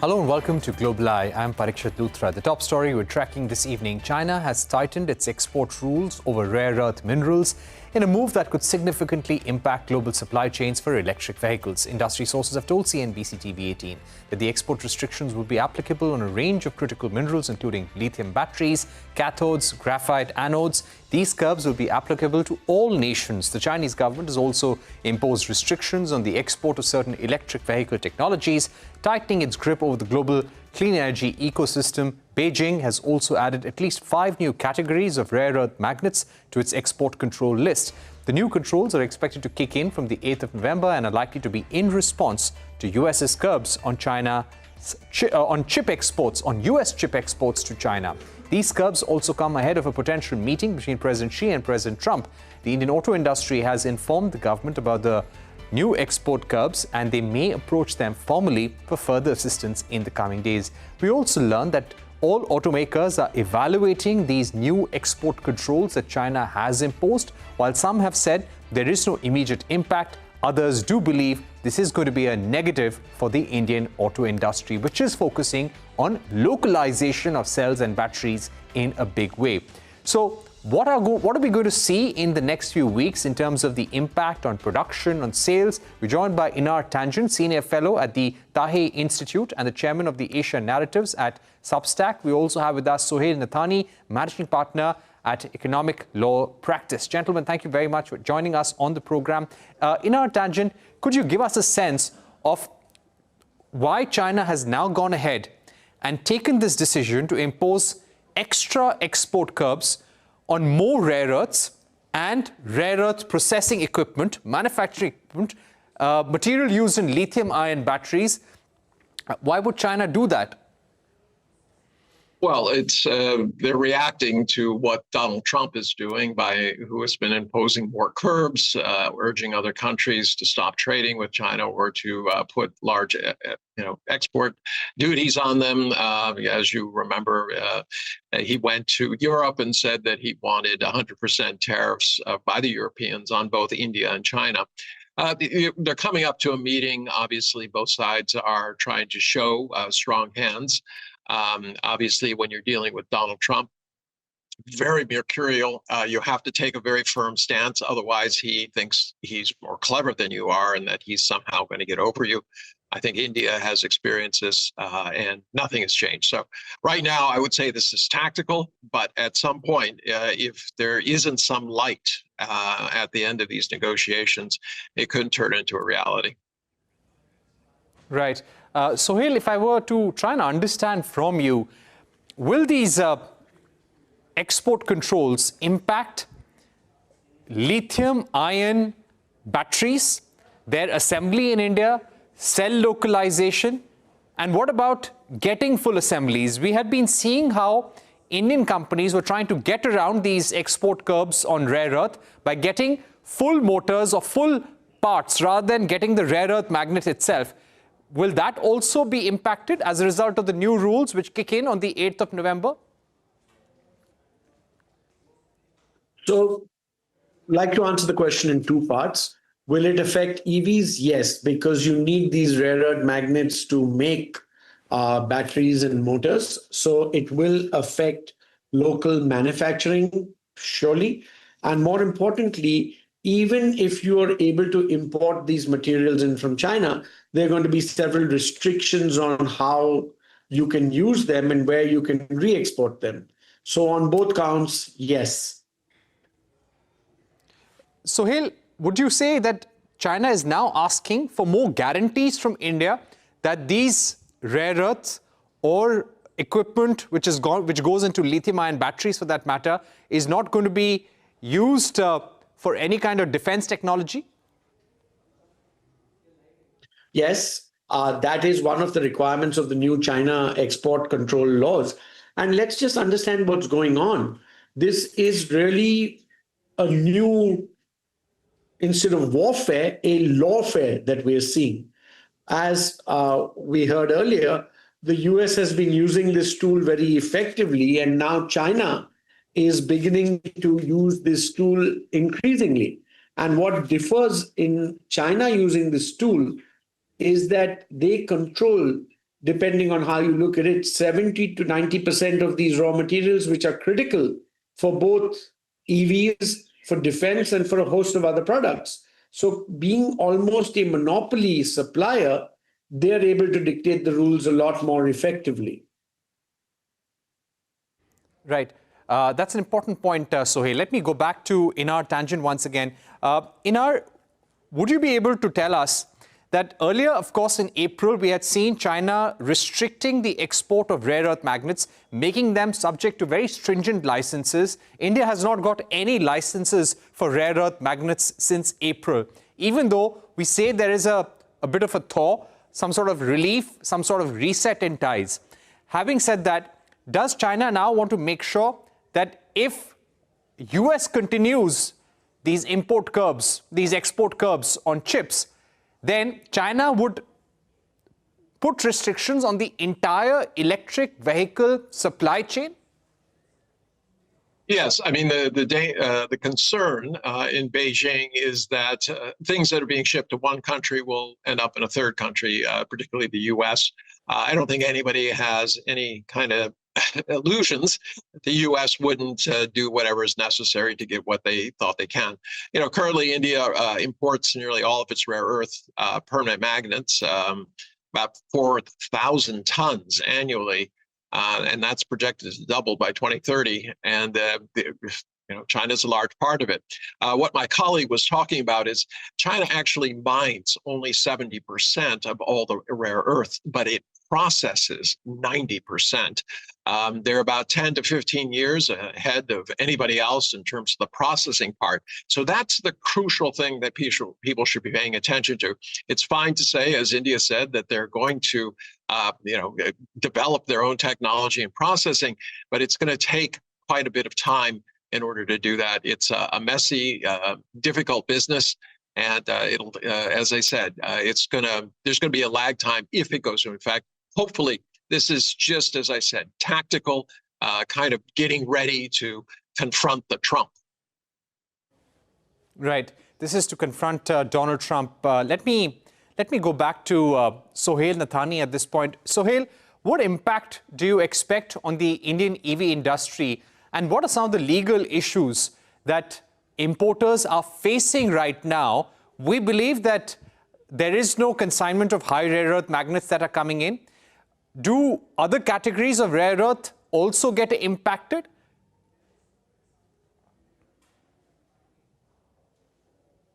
Hello and welcome to Global Eye. I'm Parikshit Luthra. The top story we're tracking this evening: China has tightened its export rules over rare earth minerals in a move that could significantly impact global supply chains for electric vehicles. Industry sources have told CNBC-TV18 that the export restrictions will be applicable on a range of critical minerals, including lithium batteries, cathodes, graphite anodes. These curbs will be applicable to all nations. The Chinese government has also imposed restrictions on the export of certain electric vehicle technologies, tightening its grip over the global clean energy ecosystem. Beijing has also added at least 5 new categories of rare earth magnets to its export control list. The new controls are expected to kick in from the 8th of November and are likely to be in response to US's curbs on US chip exports to China. These curbs also come ahead of a potential meeting between President Xi and President Trump. The Indian auto industry has informed the government about the new export curbs, and they may approach them formally for further assistance in the coming days. We also learned that all automakers are evaluating these new export controls that China has imposed. While some have said there is no immediate impact, others do believe this is going to be a negative for the Indian auto industry, which is focusing on localization of cells and batteries in a big way. So what are we going to see in the next few weeks in terms of the impact on production, on sales? We're joined by Einar Tangen, Senior Fellow at the Tangen Institute and the Chairman of the Asia Narratives at Substack. We also have with us Suhail Nathani, Managing Partner at Economic Law Practice. Gentlemen, thank you very much for joining us on the program. Einar Tangen, could you give us a sense of why China has now gone ahead and taken this decision to impose extra export curbs on more rare earths and rare earth processing equipment, manufacturing equipment, material used in lithium-ion batteries? Why would China do that? Well, they're reacting to what Donald Trump is doing, who has been imposing more curbs, urging other countries to stop trading with China or to put large, export duties on them. As you remember, he went to Europe and said that he wanted 100% tariffs by the Europeans on both India and China. They're coming up to a meeting. Obviously, both sides are trying to show strong hands. Obviously, when you're dealing with Donald Trump, very mercurial, you have to take a very firm stance. Otherwise, he thinks he's more clever than you are and that he's somehow going to get over you. I think India has experienced this and nothing has changed. So right now, I would say this is tactical, but at some point, if there isn't some light at the end of these negotiations, it could turn into a reality. Right. Suhail, if I were to try and understand from you, will these export controls impact lithium-ion batteries, their assembly in India, cell localization? And what about getting full assemblies? We had been seeing how Indian companies were trying to get around these export curbs on rare earth by getting full motors or full parts rather than getting the rare earth magnet itself. Will that also be impacted as a result of the new rules which kick in on the 8th of November? So, I'd like to answer the question in 2 parts. Will it affect EVs? Yes, because you need these rare earth magnets to make batteries and motors. So it will affect local manufacturing, surely. And more importantly, even if you are able to import these materials in from China, there are going to be several restrictions on how you can use them and where you can re-export them. So on both counts, yes. Suhail, would you say that China is now asking for more guarantees from India that these rare earths or equipment which goes into lithium-ion batteries, for that matter, is not going to be used for any kind of defense technology? Yes, that is one of the requirements of the new China export control laws. And let's just understand what's going on. This is really a new, instead of warfare, a lawfare that we're seeing. As we heard earlier, the US has been using this tool very effectively, and now China is beginning to use this tool increasingly. And what differs in China using this tool is that they control depending on how you look at it, 70 to 90% of these raw materials, which are critical for both EVs, for defense, and for a host of other products. So being almost a monopoly supplier, they're able to dictate the rules a lot more effectively. Right. That's an important point, Suhail. Let me go back to Einar Tangen once again. Einar, would you be able to tell us that earlier, of course, in April, we had seen China restricting the export of rare earth magnets, making them subject to very stringent licenses. India has not got any licenses for rare earth magnets since April, even though we say there is a bit of a thaw, some sort of relief, some sort of reset in ties. Having said that, does China now want to make sure that if US continues these import curbs, these export curbs on chips, then China would put restrictions on the entire electric vehicle supply chain? Yes, I mean, the concern in Beijing is that things that are being shipped to one country will end up in a third country, particularly the US. I don't think anybody has any kind of illusions that the U.S. wouldn't do whatever is necessary to get what they thought they can. You know, currently India imports nearly all of its rare earth permanent magnets, about 4,000 tons annually, and that's projected to double by 2030. And China's a large part of it. What my colleague was talking about is China actually mines only 70% of all the rare earth, but it processes 90%. They're about 10 to 15 years ahead of anybody else in terms of the processing part. So that's the crucial thing that people should be paying attention to. It's fine to say, as India said, that they're going to develop their own technology and processing, but it's going to take quite a bit of time in order to do that. It's a messy, difficult business. And it'll, as I said, there's going to be a lag time if it goes into effect. Hopefully, this is just, as I said, tactical, kind of getting ready to confront the Trump. Right. This is to confront Donald Trump. Let me go back to Suhail Nathani at this point. Suhail, what impact do you expect on the Indian EV industry, and what are some of the legal issues that importers are facing right now? We believe that there is no consignment of high rare earth magnets that are coming in. Do other categories of rare earth also get impacted?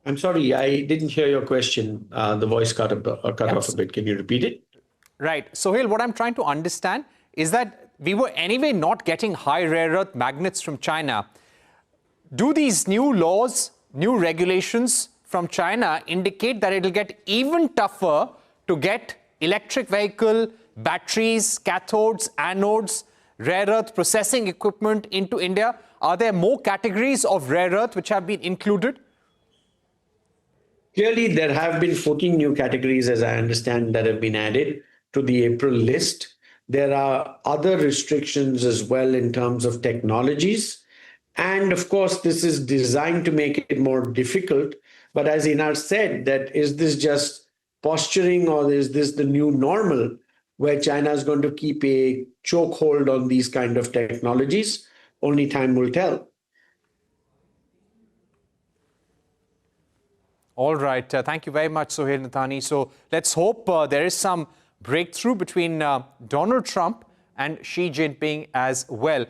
I'm sorry, I didn't hear your question. The voice cut off a bit. Can you repeat it? Right. Suhail, what I'm trying to understand is that we were anyway not getting high rare earth magnets from China. Do these new laws, new regulations from China indicate that it'll get even tougher to get electric vehicle batteries, cathodes, anodes, rare earth processing equipment into India? Are there more categories of rare earth which have been included? Clearly, there have been 14 new categories, as I understand, that have been added to the April list. There are other restrictions as well in terms of technologies. And of course, this is designed to make it more difficult. But as Einar said, that is this just posturing, or is this the new normal where China is going to keep a chokehold on these kind of technologies? Only time will tell. All right. Thank you very much, Suhail Nathani. So let's hope there is some breakthrough between Donald Trump and Xi Jinping as well.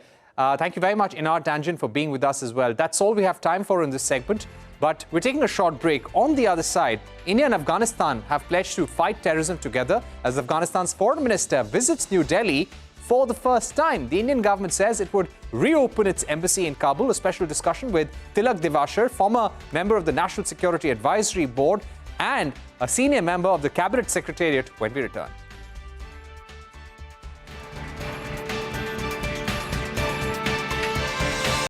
Thank you very much, Einar Tangen, for being with us as well. That's all we have time for in this segment. But we're taking a short break. On the other side, India and Afghanistan have pledged to fight terrorism together as Afghanistan's foreign minister visits New Delhi for the first time. The Indian government says it would reopen its embassy in Kabul. A special discussion with Tilak Devashar, former member of the National Security Advisory Board and a senior member of the Cabinet Secretariat, when we return.